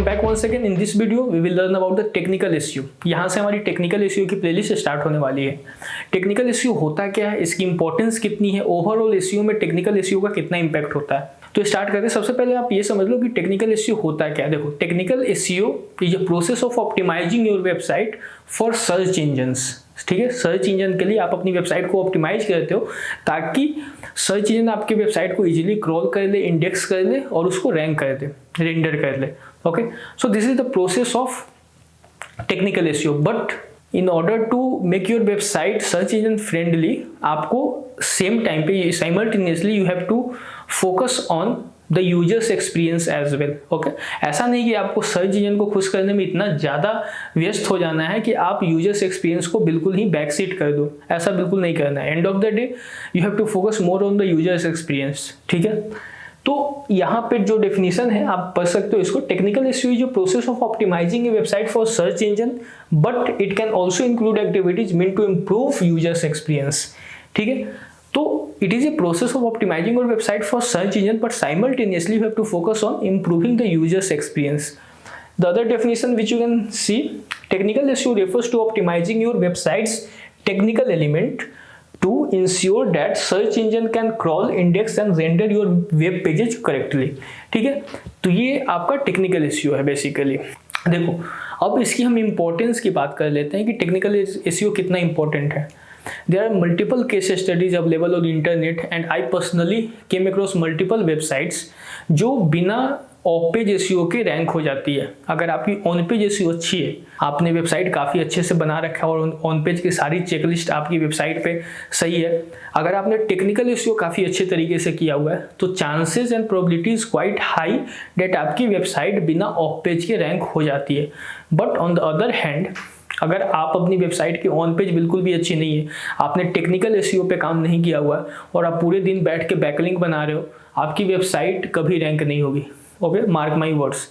Welcome back once again. In this video we will learn about the technical SEO. यहाँ से हमारी technical SEO की playlist start होने वाली है। टेक्निकल एसईओ होता क्या है, इसकी इंपॉर्टेंस कितनी है, ओवरऑल एसईओ में टेक्निकल एसईओ का कितना इंपैक्ट होता है, तो स्टार्ट करते हैं। सबसे पहले आप ये समझ लो कि टेक्निकल एसईओ होता क्या है। देखो, technical SEO is a process of optimising your website for search engines. ठीक है, सर्च इंजन के लिए आप अपनी वेबसाइट को ऑप्टिमाइज करते हो ताकि सर्च इंजन आपकी वेबसाइट को इजीली क्रॉल कर ले, इंडेक्स कर ले और उसको रैंक कर दे, रेंडर कर ले। Okay, so this is the process of technical SEO. But in order to make your website search engine friendly, आपको सेम टाइम पे simultaneously you have to focus on the users experience as well. Okay, ऐसा नहीं कि आपको search engine को खुश करने में इतना ज़्यादा व्यस्त हो जाना है कि आप यूजर्स एक्सपीरियंस को बिल्कुल ही बैक सीट कर दो, ऐसा बिल्कुल नहीं करना है। End of the day you have to focus more on the users experience. ठीक है, तो यहाँ पे जो डेफिनेशन है आप पढ़ सकते हो इसको। Technical SEO is a process of optimising a website for search engine but it can also include activities mean to improve users experience. ठीक है, तो it is a process of optimizing your website for search engine but simultaneously you have to focus on improving the user's experience. The other definition which you can see, technical SEO refers to optimizing your website's technical element to ensure that search engine can crawl, index and render your web pages correctly. ठीक है, तो ये आपका technical SEO है basically. देखो, अब इसकी हम इम्पोर्टेंस की बात कर लेते हैं कि टेक्निकल एसईओ कितना इंपॉर्टेंट है। There are multiple case studies available on the internet and I personally came across multiple websites जो बिना ऑफ पेज एसईओ के रैंक हो जाती है। अगर आपकी ऑन पेज एसईओ अच्छी है, आपने वेबसाइट काफ़ी अच्छे से बना रखा है और ऑन पेज की सारी चेकलिस्ट आपकी वेबसाइट पे सही है, अगर आपने टेक्निकल एसईओ काफ़ी अच्छे तरीके से किया हुआ है तो chances and probabilities quite high that आपकी वेबसाइट बिना ऑफ पेज के रैंक हो जाती है। But on the other hand, अगर आप अपनी वेबसाइट की ऑन पेज बिल्कुल भी अच्छी नहीं है, आपने टेक्निकल एसईओ पे काम नहीं किया हुआ और आप पूरे दिन बैठ के बैकलिंक बना रहे हो, आपकी वेबसाइट कभी रैंक नहीं होगी। Okay, mark my words.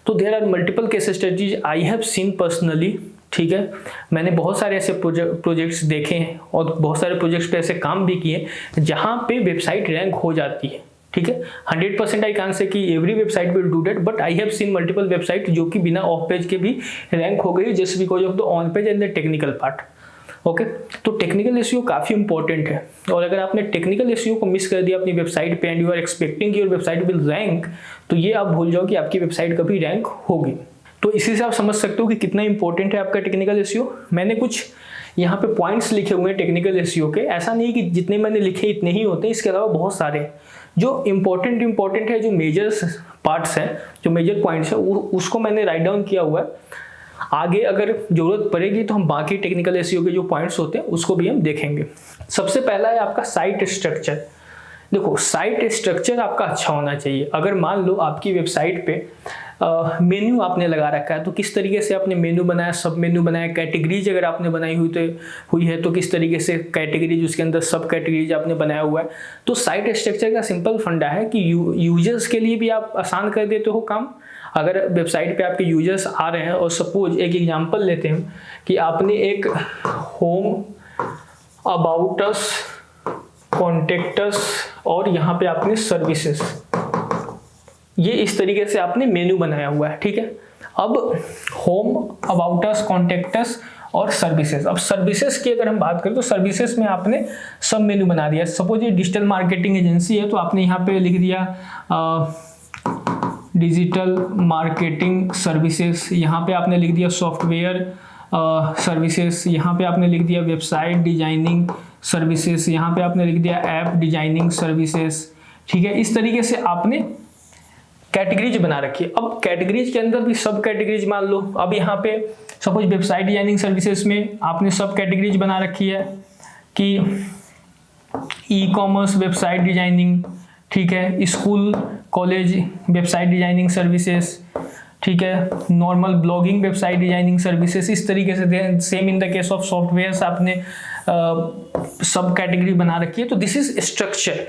तो there are multiple case studies I have seen personally. ठीक है, मैंने बहुत सारे ऐसे प्रोजेक्ट्स देखे हैं और बहुत सारे प्रोजेक्ट्स पे ऐसे काम भी किए जहाँ पे वेबसाइट रैंक हो जाती है। ठीक है, 100% आई कान से कि every website will do that, but I have scene multiple website जो कि बिना ऑफ पेज के भी रैंक हो गई just because of the on page and the technical part. Okay, तो टेक्निकल एसईओ काफ़ी इंपॉर्टेंट है और अगर आपने टेक्निकल एसईओ को मिस कर दिया अपनी वेबसाइट पे and you are expecting your website will rank, तो ये आप भूल जाओ कि आपकी वेबसाइट कभी रैंक होगी। तो इसी से आप समझ सकते हो कि कितना इंपॉर्टेंट है आपका टेक्निकल एसईओ। मैंने कुछ यहाँ पे पॉइंट्स लिखे हुए हैं टेक्निकल एसईओ के। ऐसा नहीं कि जितने मैंने लिखे इतने ही होते हैं, इसके अलावा बहुत सारे जो इंपॉर्टेंट है, जो मेजर पार्ट्स हैं, जो मेजर पॉइंट्स हैं, उसको मैंने राइट डाउन किया हुआ है। आगे अगर जरूरत पड़ेगी तो हम बाकी टेक्निकल एसईओ के जो पॉइंट्स होते हैं उसको भी हम देखेंगे। सबसे पहला है आपका साइट स्ट्रक्चर। देखो, साइट स्ट्रक्चर आपका अच्छा होना चाहिए। अगर मान लो आपकी वेबसाइट पे मेन्यू आपने लगा रखा है तो किस तरीके से आपने मेन्यू बनाया, सब मेन्यू बनाया, कैटेगरीज अगर आपने बनाई हुई है तो किस तरीके से कैटेगरीज, उसके अंदर सब कैटेगरीज आपने बनाया हुआ है। तो साइट स्ट्रक्चर का सिंपल फंडा है कि यूजर्स के लिए भी आप आसान कर देते हो काम। अगर वेबसाइट पे आपके यूजर्स आ रहे हैं और सपोज एक एग्जांपल लेते हैं कि आपने एक home, about us, contact us और यहाँ पे आपने सर्विसेज, ये इस तरीके से आपने मेन्यू बनाया हुआ है। ठीक है, अब home, about us, contact us और सर्विसेज। अब सर्विसेज की अगर हम बात करें तो सर्विसेज में आपने सब मेन्यू बना दिया। सपोज ये डिजिटल मार्केटिंग एजेंसी है तो आपने यहाँ पे लिख दिया डिजिटल मार्केटिंग सर्विसेज, यहाँ पे आपने लिख दिया सॉफ्टवेयर सर्विसेज, यहाँ पे आपने लिख दिया वेबसाइट डिजाइनिंग सर्विसेज, यहाँ पे आपने लिख दिया ऐप डिजाइनिंग सर्विसेज। ठीक है, इस तरीके से आपने कैटेगरीज बना रखी है। अब कैटेगरीज के अंदर भी सब कैटेगरीज मान लो। अब यहाँ पे सपोज वेबसाइट डिजाइनिंग सर्विसेज में आपने सब कैटेगरीज बना रखी है कि ई कॉमर्स वेबसाइट डिजाइनिंग, ठीक है, school college website designing services, ठीक है, normal blogging website designing services. इस तरीके से same in the case of software आपने सब कैटेगरी बना रखी है। तो दिस इज स्ट्रक्चर।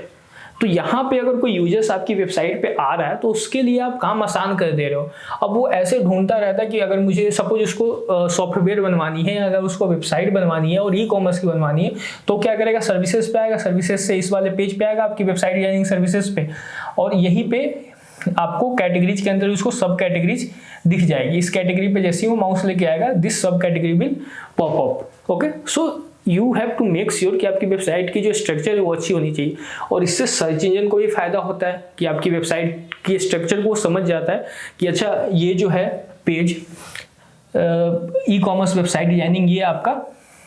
तो यहाँ पे अगर कोई यूजर्स आपकी वेबसाइट पे आ रहा है तो उसके लिए आप काम आसान कर दे रहे हो। अब वो ऐसे ढूंढता रहता है कि अगर मुझे सपोज उसको सॉफ्टवेयर बनवानी है, अगर उसको वेबसाइट बनवानी है और ई कॉमर्स की बनवानी है तो क्या करेगा, सर्विसेज पे आएगा, सर्विसेज से इस वाले पेज पे आएगा आपकी वेबसाइट डिजाइनिंग सर्विसेज पे, और यहीं पे आपको कैटेगरीज के अंदर उसको सब कैटेगरीज दिख जाएगी। इस कैटेगरी पे जैसे ही वो माउस लेके आएगा, दिस सब category will pop up. Okay, so you have to make sure कि आपकी वेबसाइट की जो स्ट्रक्चर है वो अच्छी होनी चाहिए। और इससे सर्च इंजन को भी फायदा होता है कि आपकी वेबसाइट की स्ट्रक्चर को समझ जाता है कि अच्छा ये जो है page e commerce website designing, ये आपका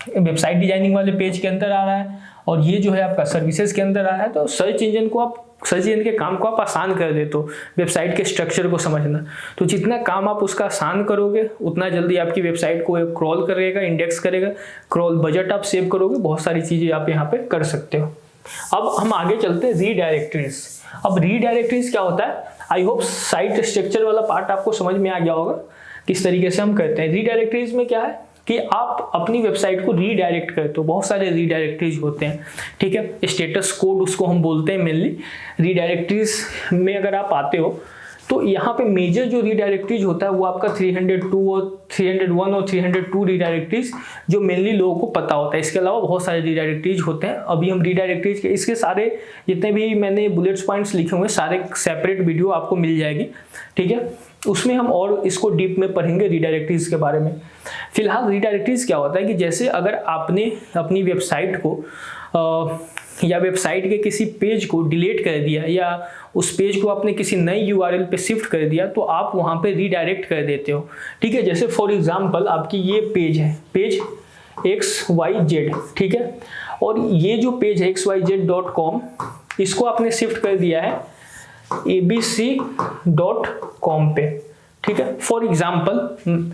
वेबसाइट डिजाइनिंग वाले पेज के अंदर आ रहा है, और ये जो है आपका सर्विसेज के अंदर आ रहा है। तो सर्च इंजन के काम को आप आसान कर देते हो वेबसाइट के स्ट्रक्चर को समझना। तो जितना काम आप उसका आसान करोगे उतना जल्दी आपकी वेबसाइट को क्रॉल करेगा, इंडेक्स करेगा, क्रॉल बजट आप सेव करोगे, बहुत सारी चीज़ें आप यहाँ पे कर सकते हो। अब हम आगे चलते हैं रीडायरेक्टरीज। अब रीडायरेक्टरीज क्या होता है, आई होप साइट स्ट्रक्चर वाला पार्ट आपको समझ में आ गया होगा किस तरीके से हम करते हैं। रीडायरेक्टरीज में क्या है कि आप अपनी वेबसाइट को रीडायरेक्ट करते हो। बहुत सारे रीडायरेक्टरीज होते हैं, ठीक है, स्टेटस कोड उसको हम बोलते हैं मेनली। रीडायरेक्टरीज में अगर आप आते हो तो यहाँ पे मेजर जो रीडायरेक्टरीज होता है वो आपका 302 और 301 और 302 रीडायरेक्टरीज जो मेनली लोगों को पता होता है। इसके अलावा बहुत सारे रीडायरेक्टरीज होते हैं। अभी हम रीडायरेक्टरीज के इसके सारे जितने भी मैंने बुलेट्स पॉइंट्स लिखे हुए सारे सेपरेट वीडियो आपको मिल जाएगी, ठीक है, उसमें हम और इसको डीप में पढ़ेंगे रीडायरेक्टरीज के बारे में। फिलहाल रीडायरेक्टरीज क्या होता है कि जैसे अगर आपने अपनी वेबसाइट को या वेबसाइट के किसी पेज को डिलीट कर दिया या उस पेज को आपने किसी नई यूआरएल पे शिफ्ट कर दिया तो आप वहाँ पे रीडायरेक्ट कर देते हो, ठीक है। जैसे फॉर एग्जांपल आपकी ये पेज है, पेज XYZ, ठीक है, और ये जो पेज है xyz.com, इसको आपने शिफ्ट कर दिया है abc.com पे, ठीक है, फॉर एग्जाम्पल।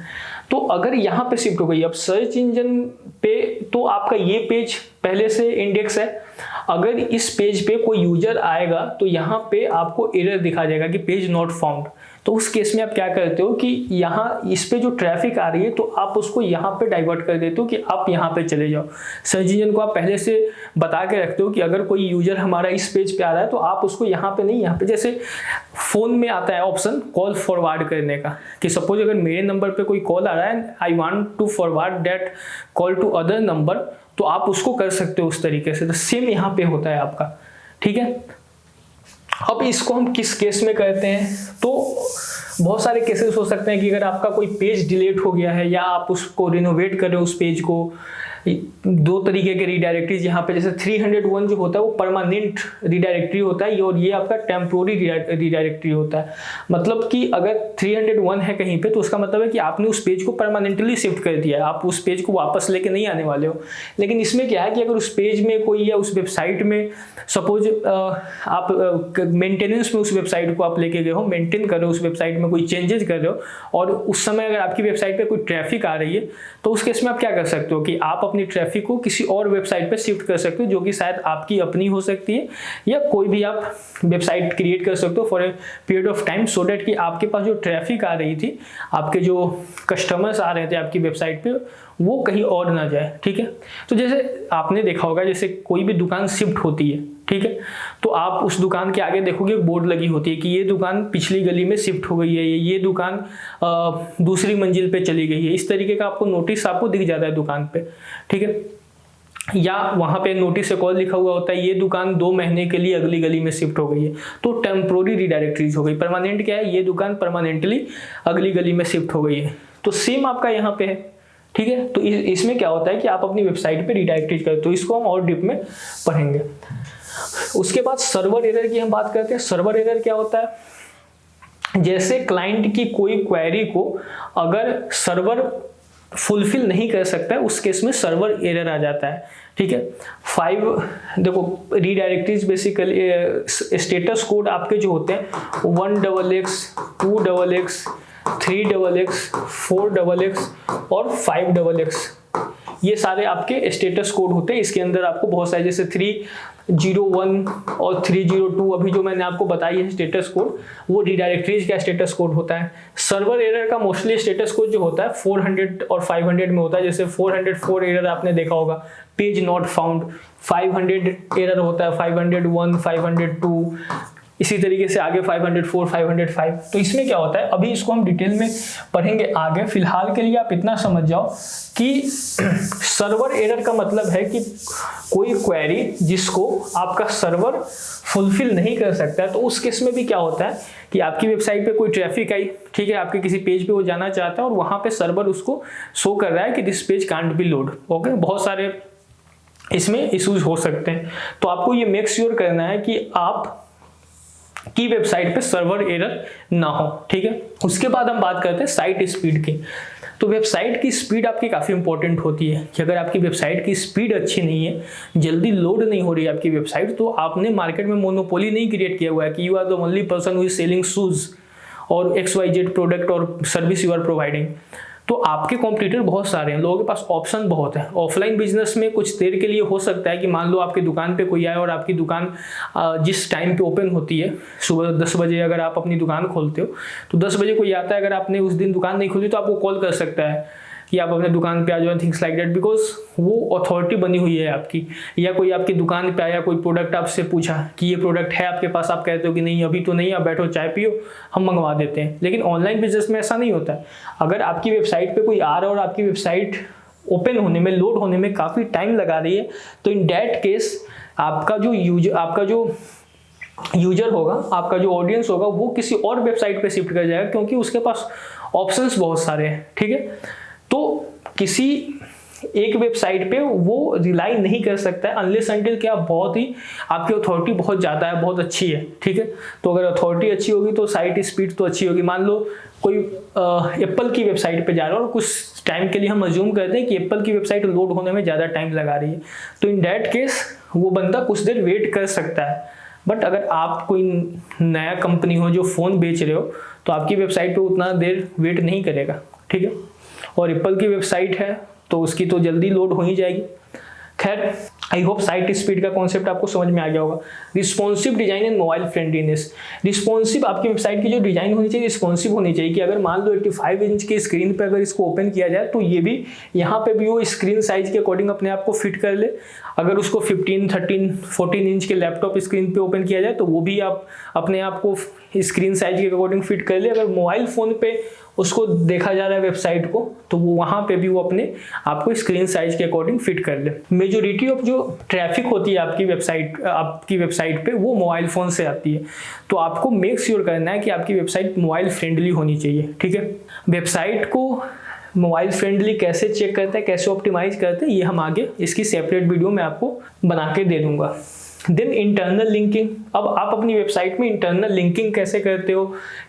तो अगर यहाँ पे शिफ्ट हो गई अब सर्च इंजन पे, तो आपका ये पेज पहले से इंडेक्स है। अगर इस पेज पे कोई यूजर आएगा तो यहाँ पे आपको एरर दिखा जाएगा कि पेज नॉट फाउंड। तो उस केस में आप क्या करते हो कि यहाँ इस पे जो ट्रैफिक आ रही है तो आप उसको यहाँ पे डाइवर्ट कर देते हो कि आप यहाँ पे चले जाओ। सर्च इंजन को आप पहले से बता के रखते हो कि अगर कोई यूजर हमारा इस पेज पे आ रहा है तो आप उसको यहाँ पे नहीं, यहाँ पे जैसे फोन में आता है ऑप्शन कॉल फॉरवर्ड करने का, कि सपोज अगर मेरे नंबर पे कोई कॉल आ रहा है, I want to forward that call to other number, तो आप उसको कर सकते हो उस तरीके से। तो सेम यहाँ पे होता है आपका, ठीक है। अब इसको हम किस केस में करते हैं, तो बहुत सारे केसेस हो सकते हैं कि अगर आपका कोई पेज डिलीट हो गया है या आप उसको रिनोवेट कर रहे हो उस पेज को। दो तरीके के रीडायरेक्टरीज यहाँ पे, जैसे 301 जो होता है वो परमानेंट रीडायरेक्टरी होता है और ये आपका टेम्पोररी रीडायरेक्टरी होता है। मतलब कि अगर 301 है कहीं पे तो उसका मतलब है कि आपने उस पेज को परमानेंटली शिफ्ट कर दिया है, आप उस पेज को वापस लेके नहीं आने वाले हो। लेकिन इसमें क्या है कि अगर उस पेज में कोई या उस वेबसाइट में सपोज आप मेंटेनेंस में उस वेबसाइट को आप लेके गए हो, मेंटेन कर रहे हो, उस वेबसाइट में कोई चेंजेस कर रहे हो और उस समय अगर आपकी वेबसाइट पे कोई ट्रैफिक आ रही है तो उस केस में आप क्या कर सकते हो कि आप अपनी ट्रैफिक को किसी और वेबसाइट पे शिफ्ट कर सकते हो जो कि शायद आपकी अपनी हो सकती है या कोई भी आप वेबसाइट क्रिएट कर सकते हो for a period of time, so that कि आपके पास जो ट्रैफिक आ रही थी, आपके जो कस्टमर्स आ रहे थे आपकी वेबसाइट पे, वो कहीं और ना जाए, ठीक है। तो जैसे आपने देखा होगा जैसे कोई भी दुकान शिफ्ट होती है, ठीक है, तो आप उस दुकान के आगे देखोगे बोर्ड लगी होती है कि ये दुकान पिछली गली में शिफ्ट हो गई है, ये दुकान दूसरी मंजिल पे चली गई है। इस तरीके का आपको नोटिस आपको दिख जाता है दुकान पे, ठीक है। या वहाँ पे नोटिस से कॉल लिखा हुआ होता है ये दुकान 2 महीने के लिए अगली गली में शिफ्ट हो गई है, तो टेम्पोररी रीडायरेक्टरीज हो गई। परमानेंट क्या है, ये दुकान परमानेंटली अगली गली में शिफ्ट हो गई है। तो सेम आपका यहाँ पे है, ठीक है। तो इसमें क्या होता है कि आप अपनी वेबसाइट पे रीडायरेक्ट करते हो। इसको हम और डीप में पढ़ेंगे। उसके बाद सर्वर एरर की हम बात करते हैं। सर्वर एरर क्या होता है, जैसे क्लाइंट की कोई क्वेरी को अगर सर्वर फुलफिल नहीं कर सकता है उस केस में सर्वर एरर आ जाता है, ठीक है। 5 देखो रीडायरेक्टरीज बेसिकली स्टेटस कोड आपके जो होते हैं 1XX 2XX 3XX 4XX और 5XX, ये सारे आपके स्टेटस कोड होते हैं। इसके अंदर आपको बहुत सारे जैसे 301 और 302 अभी जो मैंने आपको बताई है स्टेटस कोड, वो रीडायरेक्टरीज का स्टेटस कोड होता है। सर्वर एरर का मोस्टली स्टेटस कोड जो होता है 400 और 500 में होता है। जैसे 404 एरर आपने देखा होगा, पेज नॉट फाउंड। 500 एरर होता है 501 502, इसी तरीके से आगे 504, 505। तो इसमें क्या होता है, अभी इसको हम डिटेल में पढ़ेंगे आगे। फिलहाल के लिए आप इतना समझ जाओ कि सर्वर एरर का मतलब है कि कोई क्वेरी जिसको आपका सर्वर फुलफिल नहीं कर सकता है, तो उस केस में भी क्या होता है कि आपकी वेबसाइट पे कोई ट्रैफिक आई, ठीक है, आपके किसी पेज पे वो जाना चाहता है और वहां पे सर्वर उसको शो कर रहा है कि this page can't be load. Okay, बहुत सारे इसमें इश्यूज हो सकते हैं। तो आपको ये मेक श्योर करना है कि आप की वेबसाइट पे सर्वर एरर ना हो, ठीक है। उसके बाद हम बात करते हैं साइट स्पीड की। तो वेबसाइट की स्पीड आपकी काफ़ी इंपॉर्टेंट होती है कि अगर आपकी वेबसाइट की स्पीड अच्छी नहीं है, जल्दी लोड नहीं हो रही है आपकी वेबसाइट, तो आपने मार्केट में मोनोपोली नहीं क्रिएट किया हुआ है कि you are the only person who is selling shoes और XYZ प्रोडक्ट और सर्विस यू आर प्रोवाइडिंग। तो आपके कॉम्पिटिटर बहुत सारे हैं, लोगों के पास ऑप्शन बहुत है। ऑफलाइन बिजनेस में कुछ देर के लिए हो सकता है कि मान लो आपकी दुकान पे कोई आए और आपकी दुकान जिस टाइम पे ओपन होती है, सुबह 10 बजे अगर आप अपनी दुकान खोलते हो, तो 10 बजे कोई आता है, अगर आपने उस दिन दुकान नहीं खोली तो आपको कॉल कर सकता है कि आप अपने दुकान पे आ जाओ, थिंग्स लाइक दैट, बिकॉज वो अथॉरिटी बनी हुई है आपकी। या कोई आपकी दुकान पे आया, कोई प्रोडक्ट आपसे पूछा कि ये प्रोडक्ट है आपके पास, आप कहते हो कि नहीं अभी तो नहीं, आप बैठो चाय पियो, हम मंगवा देते हैं। लेकिन ऑनलाइन बिजनेस में ऐसा नहीं होता है। अगर आपकी वेबसाइट पे कोई आ रहा है और आपकी वेबसाइट ओपन होने में, लोड होने में काफ़ी टाइम लगा रही है, तो इन डैट केस आपका जो यूजर होगा, आपका जो ऑडियंस होगा, वो किसी और वेबसाइट पे शिफ्ट कर जाएगा, क्योंकि उसके पास ऑप्शंस बहुत सारे हैं, ठीक है। तो किसी एक वेबसाइट पे वो रिलाई नहीं कर सकता है अनलेस अनटिल कि आप बहुत ही, आपकी अथॉरिटी बहुत ज़्यादा है, बहुत अच्छी है, ठीक है। तो अगर अथॉरिटी अच्छी होगी तो साइट स्पीड तो अच्छी होगी। मान लो कोई एप्पल की वेबसाइट पे जा रहा है और कुछ टाइम के लिए हम अज्यूम करते हैं कि एप्पल की वेबसाइट लोड होने में ज़्यादा टाइम लगा रही है, तो इन डैट केस वो बंदा कुछ देर वेट कर सकता है। बट अगर आप कोई नया कंपनी हो जो फ़ोन बेच रहे हो, तो आपकी वेबसाइट पे उतना देर वेट नहीं करेगा, ठीक है। और एप्पल की वेबसाइट है तो उसकी तो जल्दी लोड हो ही जाएगी। खैर, आई होप साइट स्पीड का कॉन्सेप्ट आपको समझ में आ गया होगा। Responsive design and mobile friendliness. Responsive, आपकी वेबसाइट की जो डिजाइन होनी चाहिए रिस्पॉन्सिव होनी चाहिए कि अगर मान लो 85 इंच की स्क्रीन पे अगर इसको ओपन किया जाए तो ये भी यहाँ पे भी वो स्क्रीन साइज के अकॉर्डिंग अपने आप को फिट कर ले। अगर उसको 15, 13, 14 इंच के लैपटॉप स्क्रीन पे ओपन किया जाए तो वो भी आप अपने आप को स्क्रीन साइज के अकॉर्डिंग फिट कर ले। अगर मोबाइल फ़ोन पे उसको देखा जा रहा है वेबसाइट को, तो वो वहाँ पे भी वो अपने आपको स्क्रीन साइज के अकॉर्डिंग फिट कर ले। मेजोरिटी ऑफ जो ट्रैफिक होती है आपकी वेबसाइट पे वो मोबाइल फ़ोन से आती है। तो आपको मेक श्योर करना है कि आपकी वेबसाइट मोबाइल फ्रेंडली होनी चाहिए, ठीक है। वेबसाइट को मोबाइल फ्रेंडली कैसे चेक करते हैं, कैसे ऑप्टिमाइज करते हैं, ये हम आगे इसकी सेपरेट वीडियो में आपको बना के दे दूंगा। Then internal linking. अब आप अपनी वेबसाइट में इंटरनल लिंकिंग कैसे करते हो,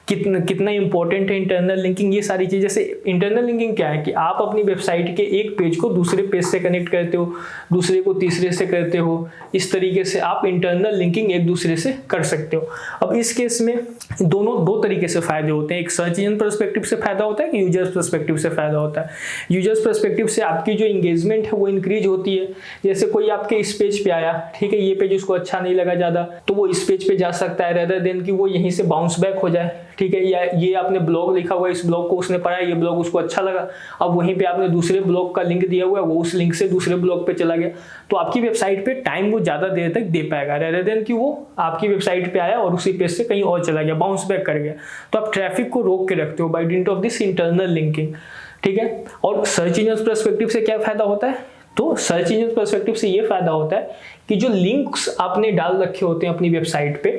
कितना इंपॉर्टेंट है इंटरनल लिंकिंग, ये सारी चीज़। जैसे इंटरनल लिंकिंग क्या है कि आप अपनी वेबसाइट के एक पेज को दूसरे पेज से कनेक्ट करते हो, दूसरे को तीसरे से करते हो। इस तरीके से आप इंटरनल लिंकिंग एक दूसरे से कर सकते हो। अब इस केस में दो तरीके से फ़ायदे होते हैं। एक सर्च इंजन पर्सपेक्टिव से फ़ायदा होता है कि यूजर्स पर्सपेक्टिव से फ़ायदा होता है। यूजर्स पर्सपेक्टिव से आपकी जो इंगेजमेंट है वो इंक्रीज होती है। जैसे कोई आपके इस पेज पे आया, ठीक है, ये पेज उसको अच्छा नहीं लगा ज़्यादा, तो वो इस पेज पे जा सकता है रेदर देन कि वो यहीं से बाउंस बैक हो जाए, ठीक है। या ये आपने ब्लॉग लिखा हुआ है, इस ब्लॉग को उसने पढ़ा, ये ब्लॉग उसको अच्छा लगा, अब वहीं पे आपने दूसरे ब्लॉग का लिंक दिया हुआ है, वो उस लिंक से दूसरे ब्लॉग पे चला गया, तो आपकी वेबसाइट पे टाइम वो ज़्यादा देर तक दे पाएगा रेदर देन कि वो आपकी वेबसाइट पे आया और उसी पेज से कहीं और चला गया, बाउंस बैक कर गया। तो आप ट्रैफिक को रोक के रखते हो by dint of this internal linking, ठीक है। और सर्च इंजन पर्सपेक्टिव से क्या फायदा होता है, तो सर्च इंजन पर्सपेक्टिव से ये फायदा होता है कि जो लिंक्स आपने डाल रखे होते हैं अपनी वेबसाइट पे,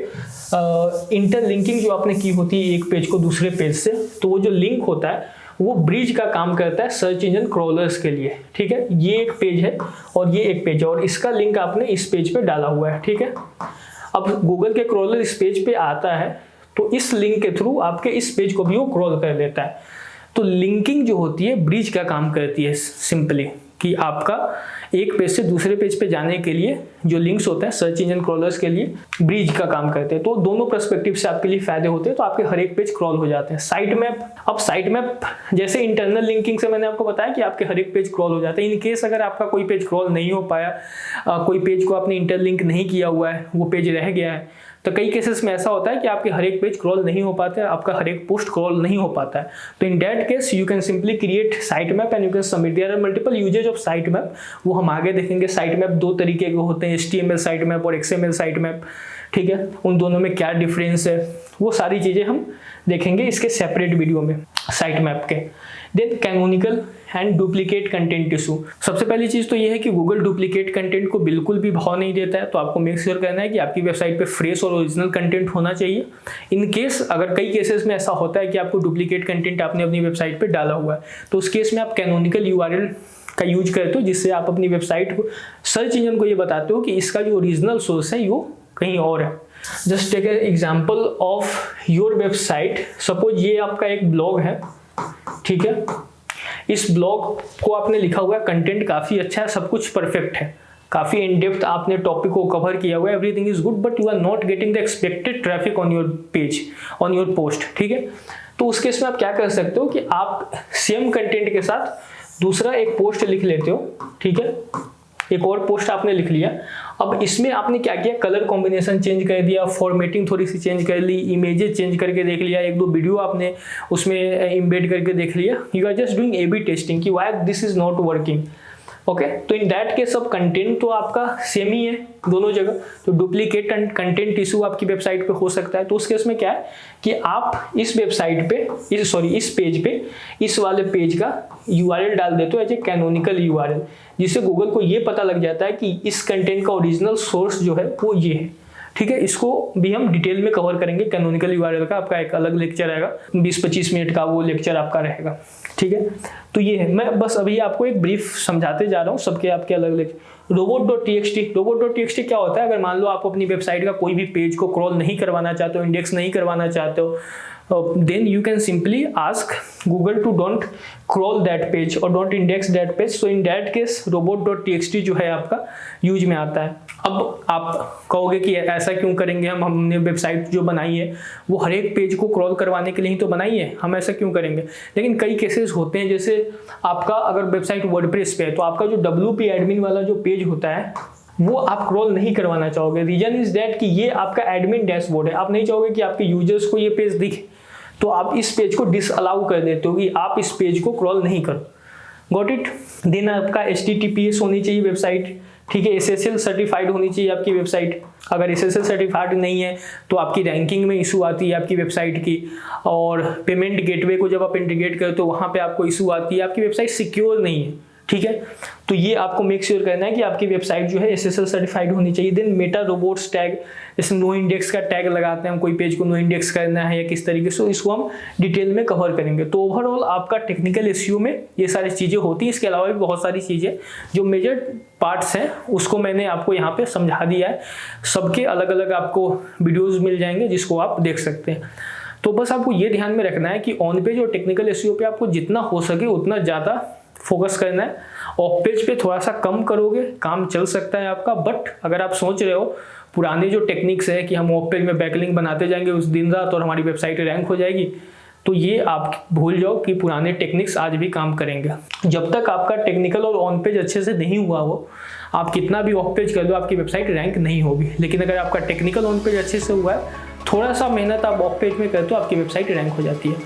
इंटरलिंकिंग जो आपने की होती है एक पेज को दूसरे पेज से, तो वो जो लिंक होता है वो ब्रिज का काम करता है सर्च इंजन क्रॉलर्स के लिए, ठीक है। ये एक पेज है और ये एक पेज है और इसका लिंक आपने इस पेज पे डाला हुआ है, ठीक है। अब गूगल के क्रॉलर इस पेज पे आता है तो इस लिंक के थ्रू आपके इस पेज को भी वो क्रॉल कर लेता है। तो लिंकिंग जो होती है ब्रिज का काम करती है सिंपली, कि आपका एक पेज से दूसरे पेज पे जाने के लिए जो लिंक्स होते हैं सर्च इंजन क्रॉलर्स के लिए ब्रिज का काम करते हैं। तो दोनों पर्सपेक्टिव से आपके लिए फायदे होते हैं, तो आपके हर एक पेज क्रॉल हो जाते हैं। साइट मैप, अब साइट मैप जैसे इंटरनल लिंकिंग से मैंने आपको बताया कि आपके हर एक पेज क्रॉल हो जाते हैं। इन केस अगर आपका कोई पेज क्रॉल नहीं हो पाया, कोई पेज को आपने इंटरलिंक नहीं किया हुआ है, वो पेज रह गया है, तो कई केसेस में ऐसा होता है कि आपके हर एक पेज क्रॉल नहीं हो पाते, आपका हर एक पोस्ट क्रॉल नहीं हो पाता है। तो in that case you can simply create site map and you can submit. There are multiple uses of site map, वो हम आगे देखेंगे। साइट मैप दो तरीके के होते हैं, HTML साइट मैप और XML साइट मैप, ठीक है, उन दोनों में क्या डिफरेंस है, वो सारी चीज़ें हम देखेंगे इसके सेपरेट वीडियो में साइट मैप के। Then canonical and duplicate content issue. सबसे पहली चीज़ तो ये है कि गूगल डुप्लीकेट कंटेंट को बिल्कुल भी भाव नहीं देता है, तो आपको मेक श्योर करना है कि आपकी वेबसाइट पे फ्रेश और ओरिजिनल कंटेंट होना चाहिए। इन केस अगर कई केसेस में ऐसा होता है कि आपको डुप्लीकेट कंटेंट आपने अपनी वेबसाइट पे डाला हुआ है, तो उस केस में आप कैनोनिकल यूआरएल का यूज करते हो, जिससे आप अपनी वेबसाइट को सर्च इंजन को ये बताते हो कि इसका जो ओरिजिनल सोर्स है वो कहीं और है। Just take an example of your website. Suppose ये आपका एक ब्लॉग है, ठीक है, इस ब्लॉग को आपने लिखा हुआ है, कंटेंट काफ़ी अच्छा है, सब कुछ परफेक्ट है, काफ़ी इन डेप्थ आपने टॉपिक को कवर किया हुआ है, everything is good, but you are not getting the expected traffic on your page, on your post, ठीक है। तो उस केस में आप क्या कर सकते हो कि आप सेम कंटेंट के साथ दूसरा एक पोस्ट लिख लेते हो, ठीक है, एक और पोस्ट आपने लिख लिया। अब इसमें आपने क्या किया, कलर कॉम्बिनेशन चेंज कर दिया, फॉर्मेटिंग थोड़ी सी चेंज कर ली, इमेजेस चेंज करके देख लिया, एक दो वीडियो आपने उसमें इम्बेड करके देख लिया। You are just doing A B testing कि why this is not working. Okay, तो इन दैट केस अब कंटेंट तो आपका सेम ही है दोनों जगह, तो डुप्लीकेट कंटेंट इशू आपकी वेबसाइट पे हो सकता है। तो उस केस में क्या है कि आप इस वेबसाइट पे इस पेज पे इस वाले पेज का यूआरएल डाल देते हो एज ए कैनोनिकल यूआरएल, जिससे गूगल को ये पता लग जाता है कि इस कंटेंट का ओरिजिनल सोर्स जो है वो ये है, ठीक है। इसको भी हम डिटेल में कवर करेंगे, कैनोनिकल यूआरएल का आपका एक अलग लेक्चर आएगा, 20-25 मिनट का वो लेक्चर आपका रहेगा, ठीक है। तो ये है, मैं बस अभी आपको एक ब्रीफ समझाते जा रहा हूँ सबके आपके अलग लेक्चर। robot.txt क्या होता है, अगर मान लो आप अपनी वेबसाइट का कोई भी पेज को क्रॉल नहीं करवाना चाहते हो, इंडेक्स नहीं करवाना चाहते हो, then you can simply ask Google to don't crawl that page or don't index that page. So in that case robot.txt जो है आपका यूज में आता है। अब आप कहोगे कि ऐसा क्यों करेंगे, हमने वेबसाइट जो बनाई है वो हर एक पेज को क्रॉल करवाने के लिए ही तो बनाई है, हम ऐसा क्यों करेंगे। लेकिन कई केसेस होते हैं, जैसे आपका अगर वेबसाइट वर्डप्रेस पे है तो आपका जो WP एडमिन वाला जो पेज होता है वो आप क्रॉल नहीं करवाना चाहोगे। रीजन इज दैट कि ये आपका एडमिन डैशबोर्ड है, आप नहीं चाहोगे कि आपके यूजर्स को ये पेज दिखे, तो आप इस पेज को डिसअलाउ कर देते हो कि आप इस पेज को क्रॉल नहीं करो। Got it. देन आपका HTTPS होनी चाहिए वेबसाइट, ठीक है, SSL सर्टिफाइड होनी चाहिए आपकी वेबसाइट। अगर SSL सर्टिफाइड नहीं है तो आपकी रैंकिंग में इशू आती है आपकी वेबसाइट की, और पेमेंट गेटवे को जब आप इंटीग्रेट करते हो वहाँ पे आपको इशू आती है, आपकी वेबसाइट सिक्योर नहीं है, ठीक है। तो ये आपको मेक श्योर करना है कि आपकी वेबसाइट जो है SSL सर्टिफाइड होनी चाहिए। देन मेटा रोबोट्स टैग, जैसे नो इंडेक्स का टैग लगाते हैं हम, कोई पेज को नो इंडेक्स करना है या किस तरीके से, इसको हम डिटेल में कवर करेंगे। तो ओवरऑल आपका टेक्निकल एसईओ में ये सारी चीज़ें होती हैं। इसके अलावा भी बहुत सारी चीज़ें जो मेजर पार्ट्स हैं उसको मैंने आपको यहाँ पे समझा दिया है। सबके अलग अलग आपको वीडियोज़ मिल जाएंगे जिसको आप देख सकते हैं। तो बस आपको ये ध्यान में रखना है कि ऑन पेज और टेक्निकल एसईओ पे आपको जितना हो सके उतना ज़्यादा फोकस करना है। ऑफ पेज पे थोड़ा सा कम करोगे काम चल सकता है आपका, बट अगर आप सोच रहे हो पुराने जो टेक्निक्स है कि हम ऑफ पेज में बैकलिंक बनाते जाएंगे उस दिन रात और हमारी वेबसाइट रैंक हो जाएगी, तो ये आप भूल जाओ कि पुराने टेक्निक्स आज भी काम करेंगे। जब तक आपका टेक्निकल और ऑन पेज अच्छे से नहीं हुआ हो, आप कितना भी ऑफ पेज कर दो आपकी वेबसाइट रैंक नहीं होगी। लेकिन अगर आपका टेक्निकल ऑन पेज अच्छे से हुआ है, थोड़ा सा मेहनत आप ऑफ पेज में करते हो, आपकी वेबसाइट रैंक हो जाती है।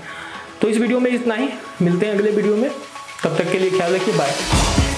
तो इस वीडियो में इतना ही, मिलते हैं अगले वीडियो में, तब तक के लिए ख्याल रखिए, बाय।